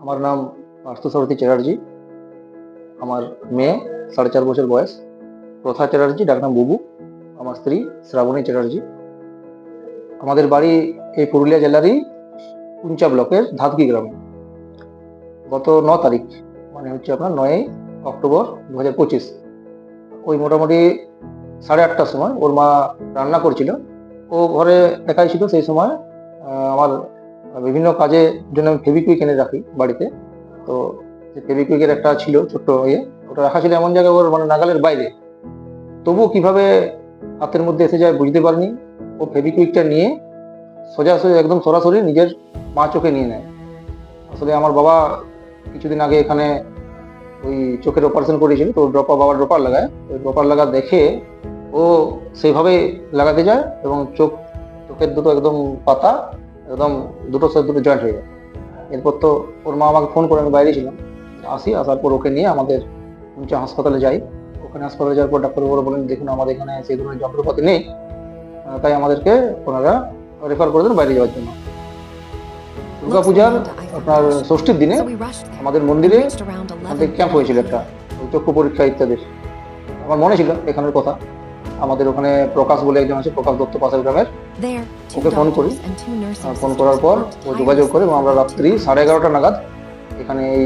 আমার নাম পার্থসারথী চ্যাটার্জি। আমার মেয়ে 4.5 বছর বয়স, প্রথা চ্যাটার্জি, ডাকনাম বুবু। আমার স্ত্রী শ্রাবণী চ্যাটার্জি। আমাদের বাড়ি এই পুরুলিয়া জেলারই পুঞ্চা ব্লকের ধাতকি গ্রামে। গত 9 তারিখ মানে হচ্ছে আপনার 9 অক্টোবর 2025 ওই মোটামুটি 8:30টার সময় ওর মা রান্না করছিল। ও ঘরে একাই ছিল সেই সময়। আমার বিভিন্ন কাজের জন্য আমি ফেবিকুইক এনে রাখি বাড়িতে। তো ফেবিকুইকের একটা ছিল ছোট্ট ইয়ে, ওটা রাখা ছিল এমন জায়গায় ওর মানে নাগালের বাইরে। তবুও কিভাবে হাতের মধ্যে এসে যায় বুঝতে পারিনি। ও ফেবিকুইকটা নিয়ে সোজাসুজি একদম সরাসরি নিজের মা চোখে নিয়ে নেয়। আসলে আমার বাবা কিছুদিন আগে এখানে ওই চোখের অপারেশন করেছিল, তো বাবা ড্রপার লাগায়। ওই ড্রপার লাগা দেখে ও সেইভাবে লাগাতে যায় এবং চোখের দুটো একদম পাতা একদম দুটো সাথে দুটো জয়েন্ট হয়ে যায়। এরপর তো ওর মা আমাকে ফোন করে, আমি বাইরে ছিলাম, আসার পর ওকে নিয়ে আমাদের পুঞ্চা হাসপাতালে যাই। ওখানে হাসপাতালে যাওয়ার পর ডাক্তারবাবু বলেন, দেখুন আমাদের এখানে সেই ধরনের যন্ত্রপাতি নেই, তাই আমাদেরকে ওনারা রেফার করে দেন বাইরে যাওয়ার জন্য। দুর্গাপূজার আপনার ষষ্ঠীর দিনে আমাদের মন্দিরে আমাদের ক্যাম্প হয়েছিল একটা, চক্ষু পরীক্ষা ইত্যাদির। আমার মনে ছিল এখানের কথা। আমাদের ওখানে প্রকাশ বলে একজন আছে, প্রকাশ দত্ত, পাশের গ্রামের। ওকে ফোন করি, ফোন করার পর ও যোগাযোগ করে এবং আমরা রাত্রি 11:30 নাগাদ এখানে এই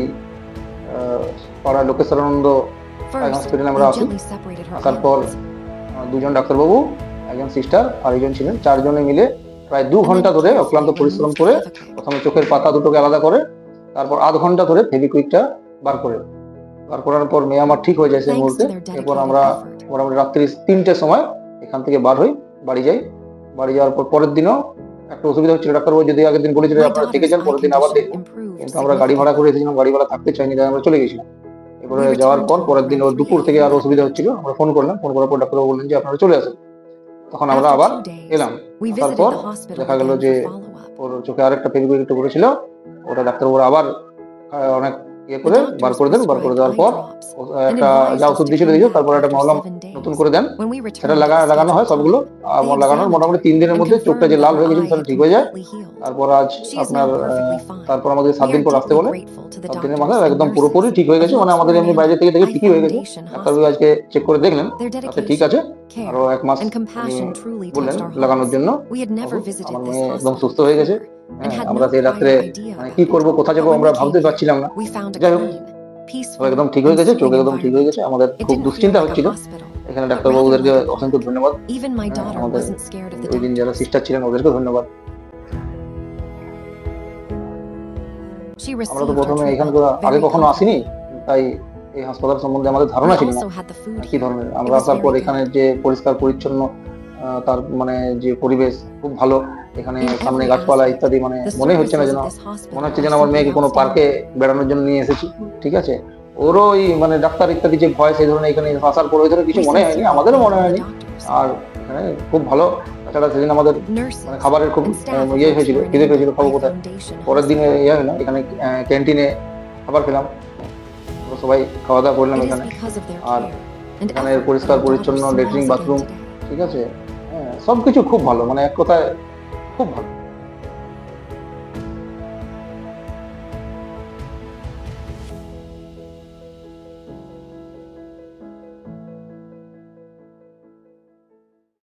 পাড়ার লোকেশ্বরানন্দ হসপিটালে আমরা আসি। আসার পর দুজন ডাক্তারবাবু, একজন সিস্টার আর একজন ছিলেন, 4 জনে মিলে প্রায় 2 ঘন্টা ধরে অক্লান্ত পরিশ্রম করে প্রথমে চোখের পাতা দুটোকে আলাদা করে, তারপর আধ ঘন্টা ধরে ফেবিকুইকটা বার করার পর মেয়ে আমার ঠিক হয়ে যায় সেই মুহূর্তে। এরপর আমরা মোটামুটি রাত্রি 3টের সময় এখান থেকে বার হই, বাড়ি যাই। বাড়ি যাওয়ার পর পরের দিনও একটা অসুবিধা হচ্ছিল। ডাক্তারবাবু যদি আগের দিন বলেছিল আপনারা দেখে যান, পরের দিন আবার দেখুন, কিন্তু আমরা গাড়ি ভাড়া করে এসেছিলাম, গাড়ি ভাড়া থাকতে চাইনি, তাই আমরা চলে গেছিলাম। এবারে যাওয়ার পর পরের দিন ওর দুপুর থেকে আরো অসুবিধা হচ্ছিল, আমরা ফোন করলাম। ফোন করার পর ডাক্তারবাবু বললেন যে আপনারা চলে আসুন। তখন আমরা আবার এলাম। আসার পর দেখা গেল যে ওর চোখে আরেকটা ফেবিকুইক একটু করেছিল, ওটা ডাক্তারবাবু আবার অনেক ইয়ে করে বার করে দেওয়ার পর একটা যা ওষুধ দিয়েছিল তারপর একটা মলম নতুন করে দেন, সেটা লাগানো হয় সবগুলো। লাগানোর মোটামুটি 3 দিনের মধ্যে চোখটা যে লাল হয়ে গেছিল সেটা ঠিক হয়ে যায়। তারপর আজ আপনার তারপর আমাদের 7 দিন পর আসতে বলে। 7 দিনের মাথায় একদম পুরোপুরি ঠিক হয়ে গেছে, মানে আমাদের এমনি বাইরে থেকে দেখে ঠিকই হয়ে গেছে। ডাক্তারবাবু আজকে চেক করে দেখলেন, তাতে ঠিক আছে। আরো 1 মাস বললেন লাগানোর জন্য। আমার মেয়ে একদম সুস্থ হয়ে গেছে। আমরা সেই রাত্রে মানে কি করবো, কোথায় যাবো আমরা ভাবতে পারছিলাম না। যাই হোক, একদম ঠিক হয়ে গেছে, চোখ একদম ঠিক হয়ে গেছে। আমাদের খুব দুশ্চিন্তা হচ্ছিল। এখানে ডাক্তারবাবুদেরকে অসংখ্য ধন্যবাদ। আমাদের ওই দিন যারা সিস্টার ছিলেন ওদেরকে ধন্যবাদ। আমরা তো প্রথমে এখানকার আগে কখনো আসিনি, তাই এই হাসপাতাল সম্বন্ধে আমাদের ধারণা ছিল না কি ধরনের। আমরা আসার পর এখানে যে পরিষ্কার পরিচ্ছন্ন, তার মানে যে পরিবেশ খুব ভালো। এখানে সামনে গাছপালা ইত্যাদি, মানে মনে হচ্ছে যেন আমার মেয়েকে কোনো পার্কে বেড়ানোর জন্য নিয়ে এসেছি। ঠিক আছে, ওরও ওই মানে ডাক্তার ইত্যাদি যে ভয়, সেই ধরনের এখানে আসার পর ওই ধরনের কিছু মনে হয়নি, আমাদেরও মনে হয়নি। আর এখানে খুব ভালো। তাছাড়া সেদিন আমাদের মানে খাবারের খুব ইয়ে হয়েছিল, খিদে পেয়েছিল, খাবো কোথায়। পরের দিনে ইয়ে হলো, এখানে ক্যান্টিনে খাবার খেলাম, সবাই খাওয়া দাওয়া করলাম এখানে। আর এখানে পরিষ্কার পরিচ্ছন্ন লেট্রিন, বাথরুম, ঠিক আছে, হ্যাঁ, সবকিছু খুব ভালো, মানে এক কথায় খুব ভালো।